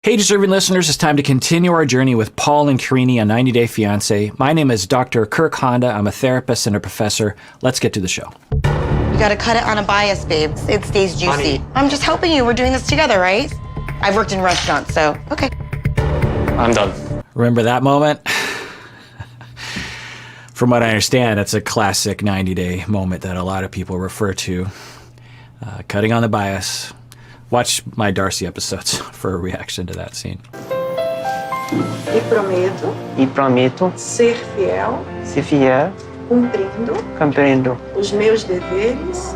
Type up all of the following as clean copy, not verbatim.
Hey, deserving listeners, it's time to continue our journey with Paul and Karine on 90 Day Fiancé. My name is Dr. Kirk Honda. I'm a therapist and a professor. Let's get to the show. You gotta cut it on a bias, babe. It stays juicy. Honey. I'm just helping you. We're doing this together, right? I've worked in restaurants, so okay. I'm done. Remember that moment? From what I understand, it's a classic 90-day moment that a lot of people refer to. Cutting on the bias. Watch my Darcy episodes for a reaction to that scene. E prometo ser fiel, cumprindo os meus deveres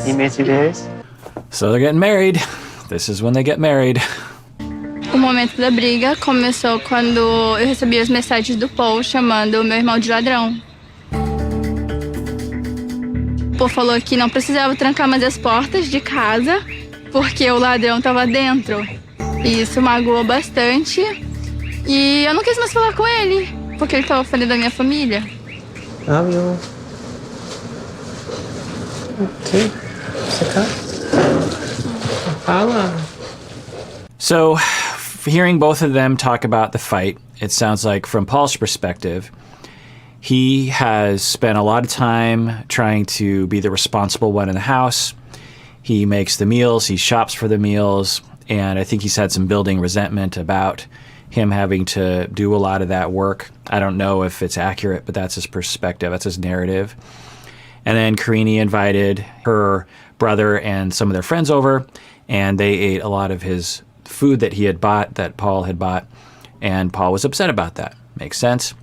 e meus deveres. So they're getting married. This is when they get married. O momento da briga começou quando eu recebi as mensagens do Paul chamando o meu irmão de ladrão. O Paul falou que não precisava trancar mais as portas de casa porque o ladrão estava dentro. E isso magoou bastante. E eu não quis mais falar com ele, porque ele estava ofendendo a minha família. Love you. Okay. Fala. So, hearing both of them talk about the fight, it sounds like from Paul's perspective, he has spent a lot of time trying to be the responsible one in the house. He makes the meals, he shops for the meals, and I think he's had some building resentment about him having to do a lot of that work. I don't know if it's accurate, but that's his perspective, that's his narrative. And then Karine invited her brother and some of their friends over, and they ate a lot of his food that he had bought, that Paul had bought, and Paul was upset about that. Makes sense.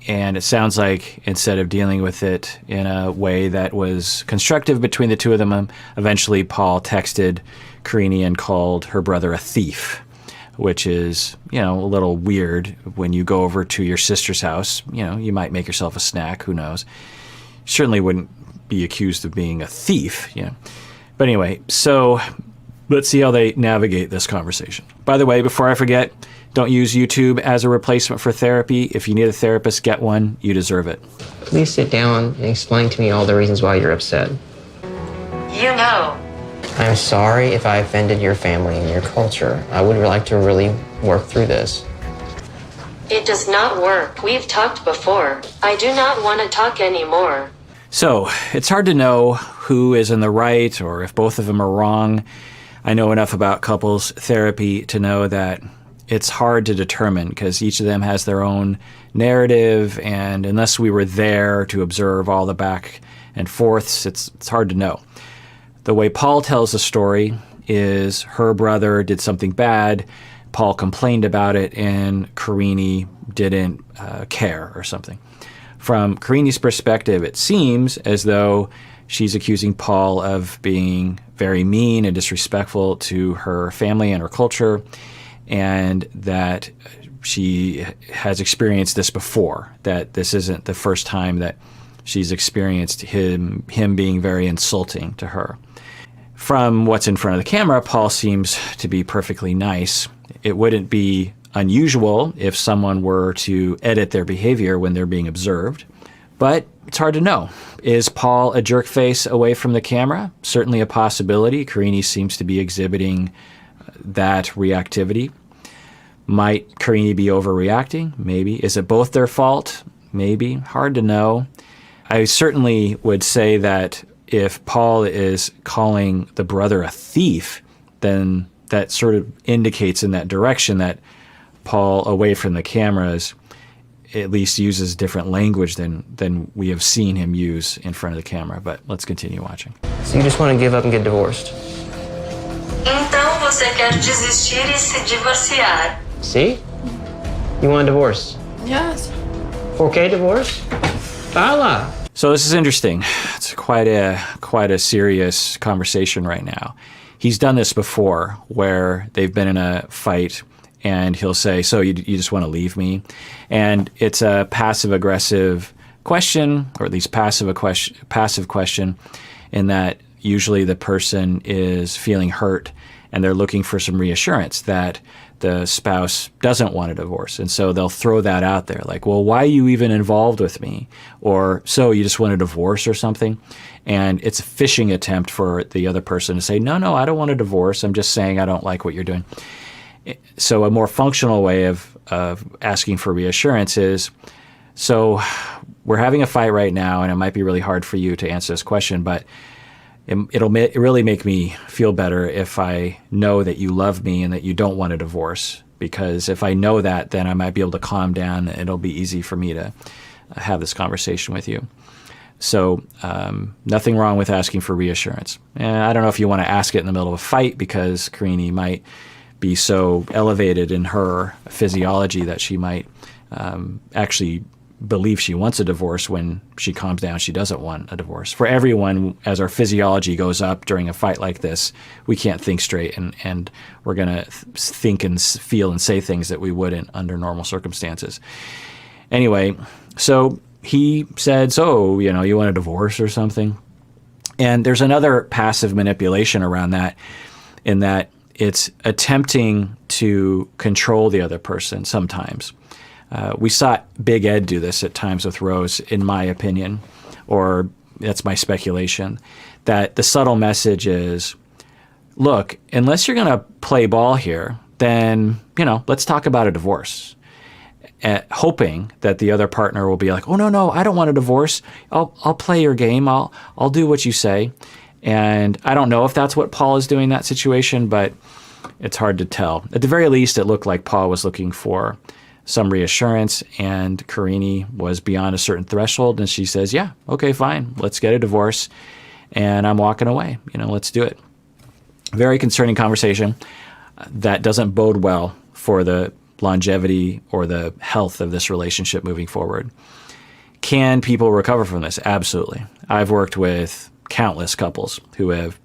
And it sounds like instead of dealing with it in a way that was constructive between the two of them, eventually Paul texted Karine and called her brother a thief, which is, a little weird when you go over to your sister's house. You might make yourself a snack, who knows. Certainly wouldn't be accused of being a thief, But anyway, so let's see how they navigate this conversation. By the way, before I forget, don't use YouTube as a replacement for therapy. If you need a therapist, get one. You deserve it. Please sit down and explain to me all the reasons why you're upset. You know. I'm sorry if I offended your family and your culture. I would like to really work through this. It does not work. We've talked before. I do not want to talk anymore. So it's hard to know who is in the right or if both of them are wrong. I know enough about couples therapy to know that it's hard to determine because each of them has their own narrative, and unless we were there to observe all the back and forths, it's hard to know. The way Paul tells the story is her brother did something bad, Paul complained about it, and Karine didn't care or something. From Karine's perspective, it seems as though she's accusing Paul of being very mean and disrespectful to her family and her culture, and that she has experienced this before, that this isn't the first time that she's experienced him being very insulting to her. From what's in front of the camera, Paul seems to be perfectly nice. It wouldn't be unusual if someone were to edit their behavior when they're being observed, but it's hard to know. Is Paul a jerk face away from the camera? Certainly a possibility. Karine seems to be exhibiting that reactivity. Might Karine be overreacting? Maybe. Is it both their fault? Maybe. Hard to know. I certainly would say that if Paul is calling the brother a thief, then that sort of indicates in that direction that Paul, away from the cameras, at least uses different language than we have seen him use in front of the camera. But let's continue watching. So you just want to give up and get divorced? Então você quer desistir e se divorciar? See? You want a divorce? Yes. Okay, divorce? Fala! So this is interesting. It's quite a serious conversation right now. He's done this before where they've been in a fight and he'll say, so you just want to leave me? And it's a passive-aggressive question, or at least passive question, in that usually the person is feeling hurt and they're looking for some reassurance that the spouse doesn't want a divorce. And so they'll throw that out there like, well, why are you even involved with me? Or, so you just want a divorce or something? And it's a fishing attempt for the other person to say, no, I don't want a divorce. I'm just saying I don't like what you're doing. So a more functional way of asking for reassurance is, so we're having a fight right now, and it might be really hard for you to answer this question, but it'll really make me feel better if I know that you love me and that you don't want a divorce. Because if I know that, then I might be able to calm down, and it'll be easy for me to have this conversation with you. So nothing wrong with asking for reassurance. I don't know if you want to ask it in the middle of a fight, because Karine might be so elevated in her physiology that she might actually believe she wants a divorce. When she calms down, she doesn't want a divorce. For everyone, as our physiology goes up during a fight like this, we can't think straight, and we're going to think and feel and say things that we wouldn't under normal circumstances. Anyway, so he said, so, you want a divorce or something? And there's another passive manipulation around that, in that it's attempting to control the other person sometimes. We saw Big Ed do this at times with Rose, in my opinion, or that's my speculation, that the subtle message is, look, unless you're going to play ball here, then, let's talk about a divorce. Hoping that the other partner will be like, oh, no, I don't want a divorce. I'll play your game. I'll do what you say. And I don't know if that's what Paul is doing in that situation, but it's hard to tell. At the very least, it looked like Paul was looking for some reassurance, and Karine was beyond a certain threshold, and she says, yeah, okay, fine, let's get a divorce, and I'm walking away. Let's do it. Very concerning conversation that doesn't bode well for the longevity or the health of this relationship moving forward. Can people recover from this? Absolutely. I've worked with countless couples who have,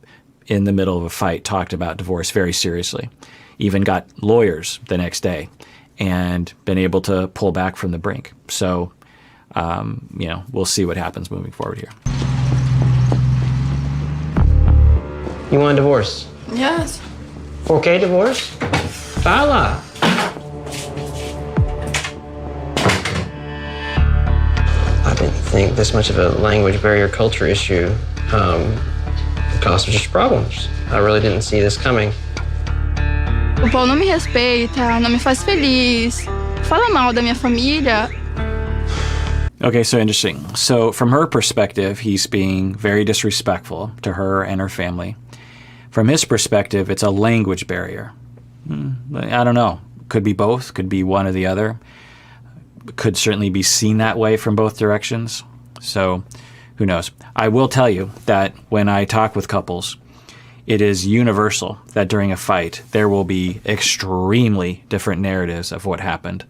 in the middle of a fight, talked about divorce very seriously, even got lawyers the next day, and been able to pull back from the brink. So, we'll see what happens moving forward here. You want a divorce? Yes. Okay, divorce? Fala! I didn't think this much of a language barrier culture issue would cause such problems. I really didn't see this coming. O Paul não me respeita, não me faz feliz, fala mal da minha família. Okay, so interesting. So from her perspective, he's being very disrespectful to her and her family. From his perspective, it's a language barrier. I don't know. Could be both. Could be one or the other. Could certainly be seen that way from both directions. So who knows? I will tell you that when I talk with couples, it is universal that during a fight, there will be extremely different narratives of what happened.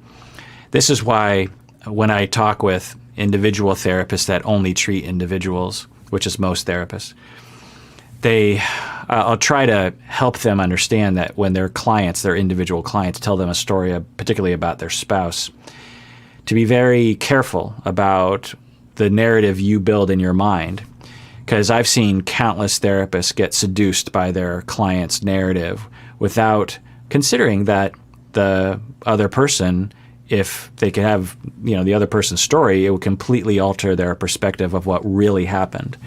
This is why when I talk with individual therapists that only treat individuals, which is most therapists, I'll try to help them understand that when their clients, their individual clients, tell them a story, particularly about their spouse, to be very careful about the narrative you build in your mind. Because I've seen countless therapists get seduced by their client's narrative without considering that the other person, if they could have, the other person's story, it would completely alter their perspective of what really happened.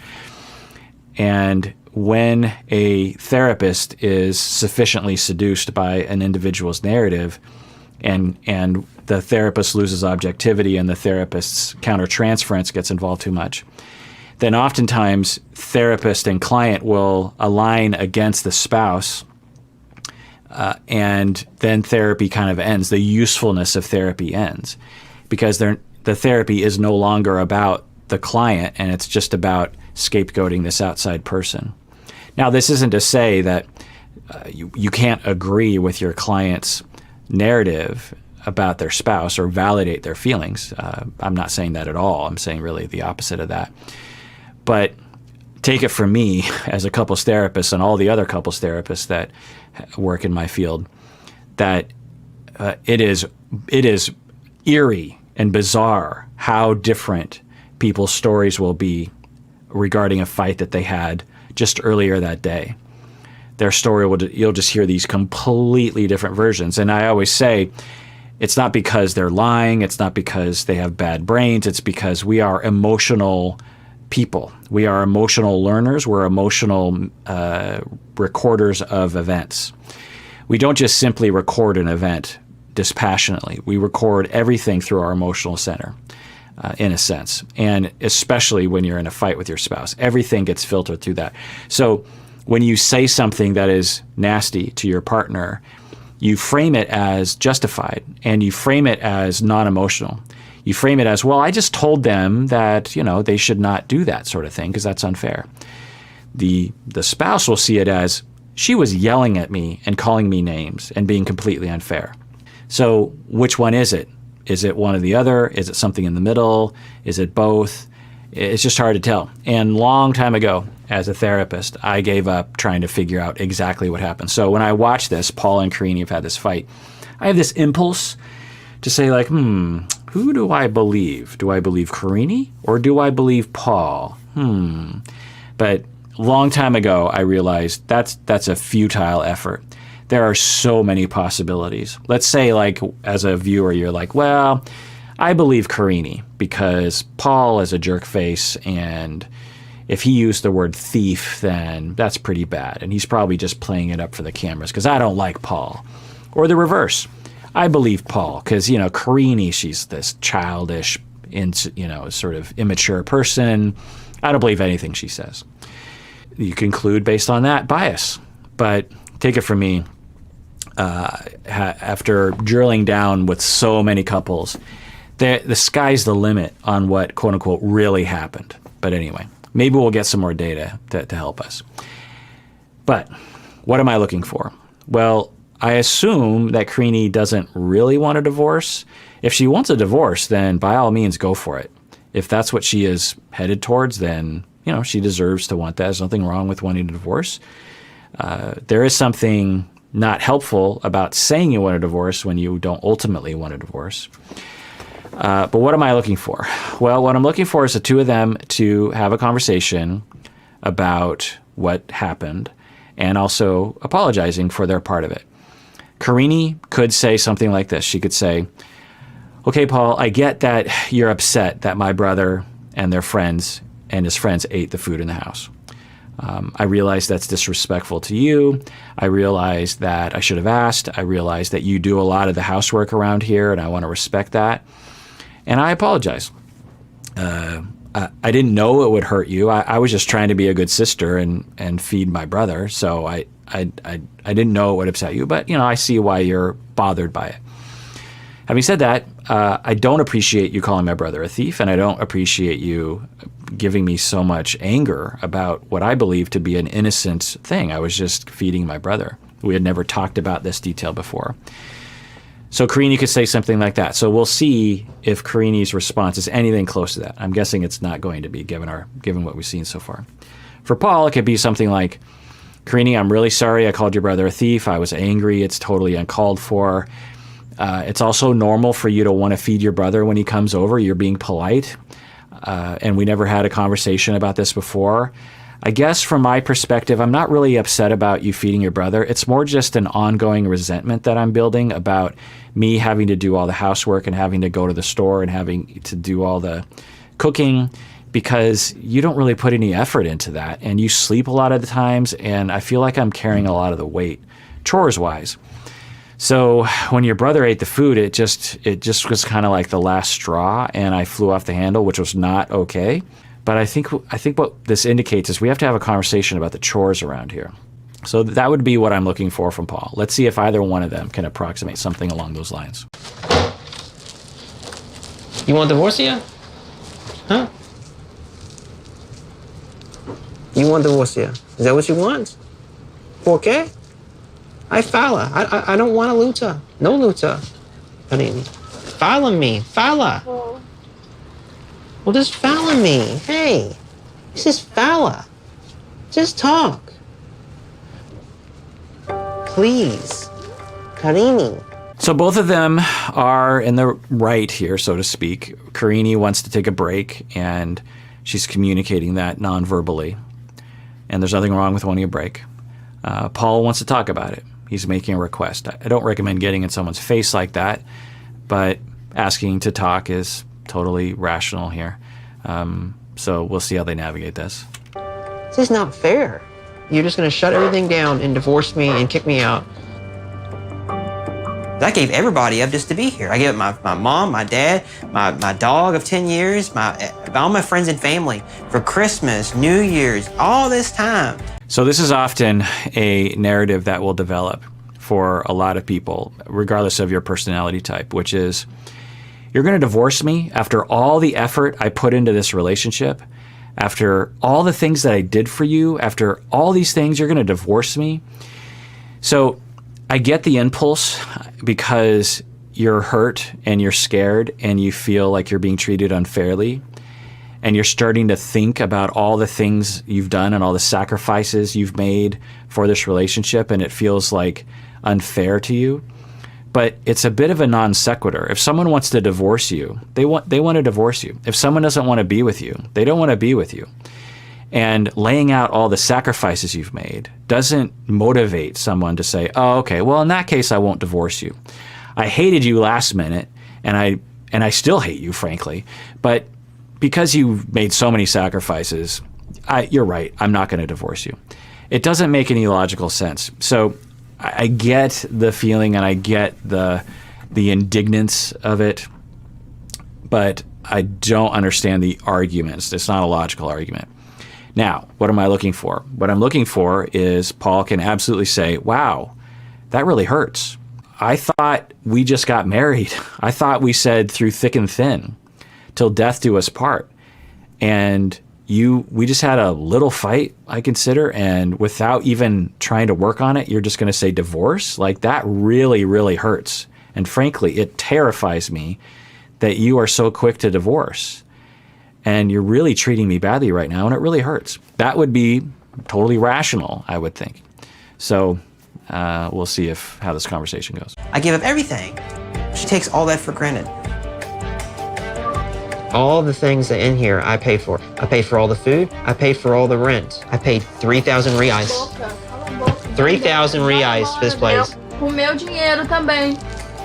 And when a therapist is sufficiently seduced by an individual's narrative, and the therapist loses objectivity and the therapist's countertransference gets involved too much, then oftentimes therapist and client will align against the spouse, and then therapy kind of ends. The usefulness of therapy ends, because the therapy is no longer about the client, and it's just about scapegoating this outside person. Now, this isn't to say that you can't agree with your client's narrative about their spouse or validate their feelings. I'm not saying that at all. I'm saying really the opposite of that. But take it from me as a couples therapist and all the other couples therapists that work in my field, that it is eerie and bizarre how different people's stories will be regarding a fight that they had just earlier that day. their story, you'll just hear these completely different versions. And I always say, it's not because they're lying. It's not because they have bad brains. It's because we are emotional people. We are emotional learners. We're emotional recorders of events. We don't just simply record an event dispassionately. We record everything through our emotional center, in a sense. And especially when you're in a fight with your spouse, everything gets filtered through that. So when you say something that is nasty to your partner, you frame it as justified, and you frame it as non-emotional. You frame it as, well, I just told them that, they should not do that sort of thing because that's unfair. The spouse will see it as, she was yelling at me and calling me names and being completely unfair. So which one is it? Is it one or the other? Is it something in the middle? Is it both? It's just hard to tell. And long time ago, as a therapist, I gave up trying to figure out exactly what happened. So when I watch this, Paul and Karine have had this fight, I have this impulse to say like, who do I believe? Do I believe Karine or do I believe Paul? But long time ago, I realized that's a futile effort. There are so many possibilities. Let's say like as a viewer, you're like, well, I believe Karine because Paul is a jerk face, and if he used the word thief, then that's pretty bad. And he's probably just playing it up for the cameras because I don't like Paul. Or the reverse. I believe Paul because, Karine, she's this childish, sort of immature person. I don't believe anything she says. You conclude based on that bias. But take it from me, after drilling down with so many couples, the sky's the limit on what, quote unquote, really happened. But anyway, maybe we'll get some more data to help us. But what am I looking for? Well, I assume that Karine doesn't really want a divorce. If she wants a divorce, then by all means, go for it. If that's what she is headed towards, then, she deserves to want that. There's nothing wrong with wanting a divorce. There is something not helpful about saying you want a divorce when you don't ultimately want a divorce. But what am I looking for? Well, what I'm looking for is the two of them to have a conversation about what happened and also apologizing for their part of it. Karine could say something like this. She could say, okay, Paul, I get that you're upset that my brother and their friends and his friends ate the food in the house. I realize that's disrespectful to you. I realize that I should have asked. I realize that you do a lot of the housework around here, and I want to respect that. And I apologize. I didn't know it would hurt you. I was just trying to be a good sister and feed my brother. So I didn't know it would upset you. But, I see why you're bothered by it. Having said that, I don't appreciate you calling my brother a thief, and I don't appreciate you giving me so much anger about what I believe to be an innocent thing. I was just feeding my brother. We had never talked about this detail before. So Karine could say something like that. So we'll see if Karine's response is anything close to that. I'm guessing it's not going to be, given what we've seen so far. For Paul, it could be something like, Karine, I'm really sorry I called your brother a thief. I was angry. It's totally uncalled for. It's also normal for you to want to feed your brother when he comes over. You're being polite. And we never had a conversation about this before. I guess from my perspective, I'm not really upset about you feeding your brother. It's more just an ongoing resentment that I'm building about me having to do all the housework and having to go to the store and having to do all the cooking because you don't really put any effort into that. And you sleep a lot of the times, and I feel like I'm carrying a lot of the weight, chores-wise. So when your brother ate the food, it just was kind of like the last straw, and I flew off the handle, which was not okay. But I think what this indicates is we have to have a conversation about the chores around here. So that would be what I'm looking for from Paul. Let's see if either one of them can approximate something along those lines. You want a divorce yet? Huh? You want divorce, yeah? Is that what you want? Okay. I Fala. I don't want a luta. No luta. Karine. Follow me. Fala. Oh. Well, just follow me. Hey, this is Fala. Just talk. Please. Karine. So both of them are in the right here, so to speak. Karine wants to take a break, and she's communicating that non-verbally. And there's nothing wrong with wanting a break. Paul wants to talk about it. He's making a request. I don't recommend getting in someone's face like that, but asking to talk is totally rational here. So we'll see how they navigate this. This is not fair. You're just going to shut everything down and divorce me and kick me out. I gave everybody up just to be here. I gave up my mom, my dad, my dog of 10 years, all my friends and family for Christmas, New Year's, all this time. So this is often a narrative that will develop for a lot of people, regardless of your personality type, which is, you're going to divorce me after all the effort I put into this relationship, after all the things that I did for you, after all these things, you're going to divorce me. So I get the impulse because you're hurt and you're scared and you feel like you're being treated unfairly, and you're starting to think about all the things you've done and all the sacrifices you've made for this relationship, and it feels like unfair to you. But it's a bit of a non sequitur. If someone wants to divorce you, they want to divorce you. If someone doesn't want to be with you, they don't want to be with you. And laying out all the sacrifices you've made doesn't motivate someone to say, oh, okay, well, in that case, I won't divorce you. I hated you last minute, and I still hate you, frankly. But because you've made so many sacrifices, you're right, I'm not going to divorce you. It doesn't make any logical sense. So I get the feeling and I get the indignance of it, but I don't understand the arguments. It's not a logical argument. Now, what am I looking for? What I'm looking for is Paul can absolutely say, wow, that really hurts. I thought we just got married. I thought we said through thick and thin, till death do us part. And we just had a little fight, I consider, and without even trying to work on it, you're just going to say divorce? Like, that really, really hurts. And frankly, it terrifies me that you are so quick to divorce. And you're really treating me badly right now, and it really hurts. That would be totally rational, I would think. So we'll see how this conversation goes. I gave up everything. She takes all that for granted. All the things that in here I pay for. I pay for all the food. I pay for all the rent. I paid 3,000 reais. 3,000 reais for this place. Com meu dinheiro também.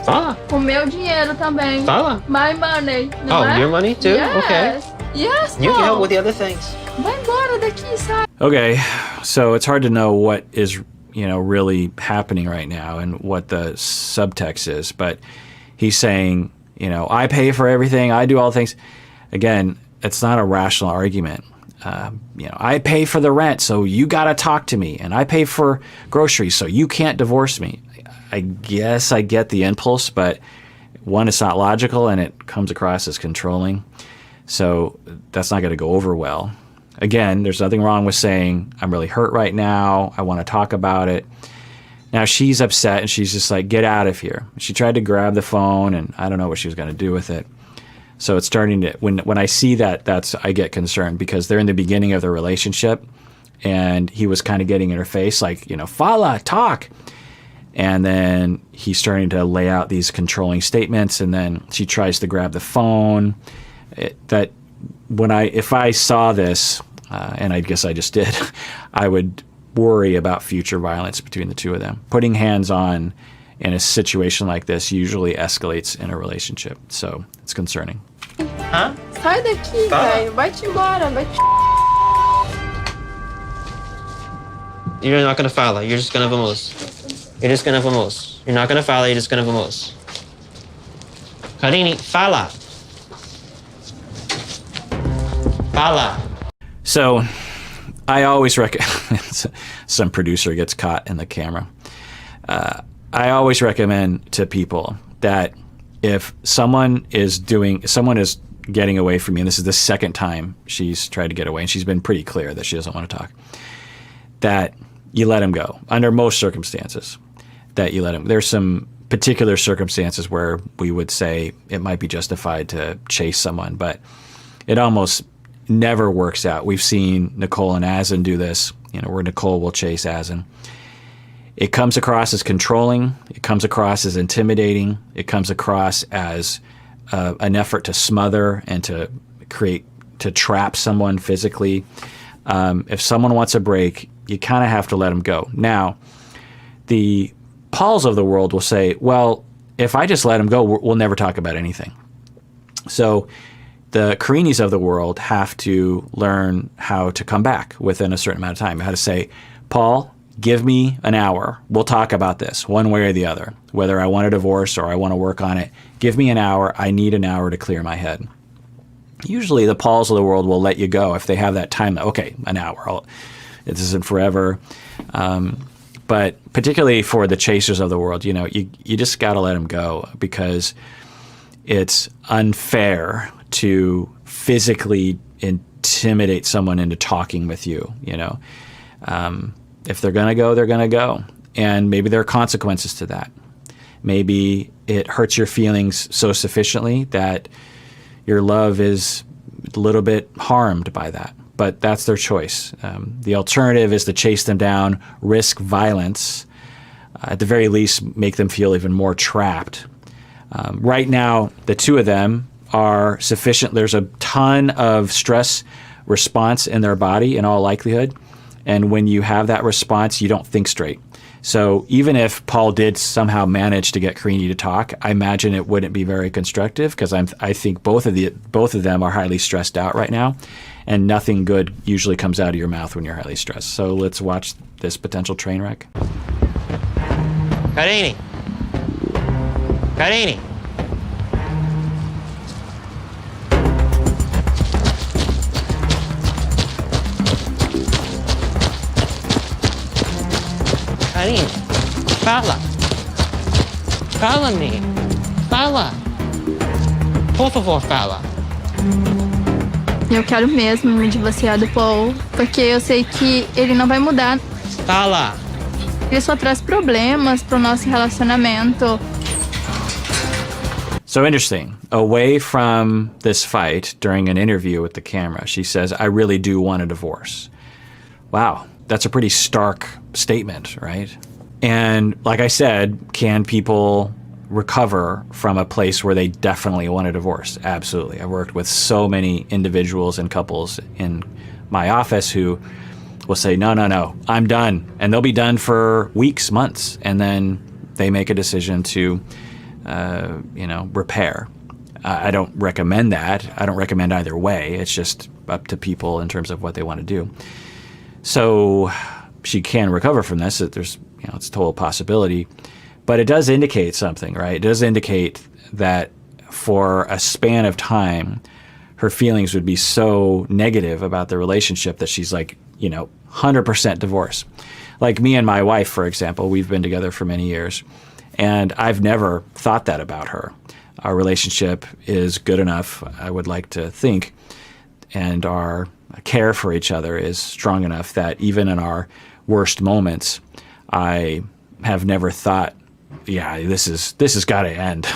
Fala. Com meu dinheiro também. Fala. My money. Oh, your money too? Yes. Okay. Yes, You can Paul. help with the other things. Vai embora daqui, sai. Okay, so it's hard to know what is, really happening right now and what the subtext is, but he's saying, I pay for everything, I do all the things. Again, it's not a rational argument. I pay for the rent, so you got to talk to me, and I pay for groceries, so you can't divorce me. I guess I get the impulse, but one, it's not logical, and it comes across as controlling. So that's not going to go over well. Again, there's nothing wrong with saying, I'm really hurt right now. I want to talk about it. Now she's upset and she's just like, get out of here. She tried to grab the phone and I don't know what she was going to do with it. So it's starting to, when I see that, I get concerned because they're in the beginning of the relationship and he was kind of getting in her face like, Fala, talk. And then he's starting to lay out these controlling statements and then she tries to grab the phone. If I saw this, and I guess I just did, I would worry about future violence between the two of them. Putting hands on in a situation like this usually escalates in a relationship, so it's concerning. Huh? Sai daqui, velho. Vai-te embora. You're not going to follow. You're just going to vamos. You're just going to vamos. You're not going to follow. You're just going to vamos. Karine, fala. Fala. So I always recommend, some producer gets caught in the camera. I always recommend to people that if someone is getting away from you, and this is the second time she's tried to get away, and she's been pretty clear that she doesn't want to talk, that you let him go under most circumstances, that you let him. There's some particular circumstances where we would say it might be justified to chase someone, but it almost never works out. We've seen Nicole and Azen do this, where Nicole will chase Azen. It comes across as controlling. It comes across as intimidating. It comes across as an effort to smother and to trap someone physically. If someone wants a break, you kind of have to let them go. Now, the Pauls of the world will say, well, if I just let them go, we'll never talk about anything. So the Karines of the world have to learn how to come back within a certain amount of time, how to say, Paul, give me an hour. We'll talk about this one way or the other, whether I want a divorce or I want to work on it. Give me an hour. I need an hour to clear my head. Usually the Pauls of the world will let you go if they have that time. Okay, an hour. This isn't forever. But particularly for the chasers of the world, you just got to let them go, because it's unfair to physically intimidate someone into talking with you. If they're going to go, they're going to go. And maybe there are consequences to that. Maybe it hurts your feelings so sufficiently that your love is a little bit harmed by that. But that's their choice. The alternative is to chase them down, risk violence, at the very least make them feel even more trapped. Right now, the two of them are sufficient. There's a ton of stress response in their body in all likelihood. And when you have that response, you don't think straight. So even if Paul did somehow manage to get Karine to talk, I imagine it wouldn't be very constructive, because I think both of them are highly stressed out right now, and nothing good usually comes out of your mouth when you're highly stressed. So let's watch this potential train wreck. Karine. Karine. Karine, fala. Fala-me. Fala. Por favor, fala. Eu quero mesmo me divorciar do Paul, porque eu sei que ele não vai mudar. Fala. Ele só traz problemas pro nosso relacionamento. So interesting. Away from this fight, during an interview with the camera, she says, I really do want a divorce. Wow. That's a pretty stark statement, right? And like I said, can people recover from a place where they definitely want a divorce? Absolutely. I worked with so many individuals and couples in my office who will say, no, I'm done. And they'll be done for weeks, months. And then they make a decision to, repair. I don't recommend that. I don't recommend either way. It's just up to people in terms of what they want to do. So she can recover from this. There's, it's a total possibility, but it does indicate something, right? It does indicate that for a span of time, her feelings would be so negative about the relationship that she's like, 100% divorce. Like me and my wife, for example, we've been together for many years, and I've never thought that about her. Our relationship is good enough, I would like to think, and our care for each other is strong enough that even in our worst moments, I have never thought, this has got to end.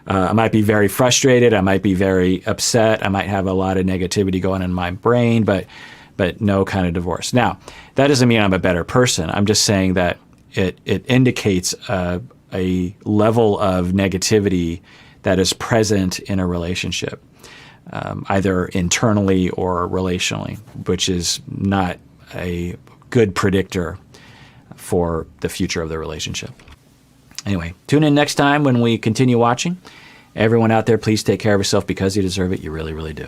I might be very frustrated. I might be very upset. I might have a lot of negativity going in my brain, but no kind of divorce. Now, that doesn't mean I'm a better person. I'm just saying that it indicates a level of negativity that is present in a relationship. Either internally or relationally, which is not a good predictor for the future of the relationship. Anyway, tune in next time when we continue watching. Everyone out there, please take care of yourself because you deserve it. You really, really do.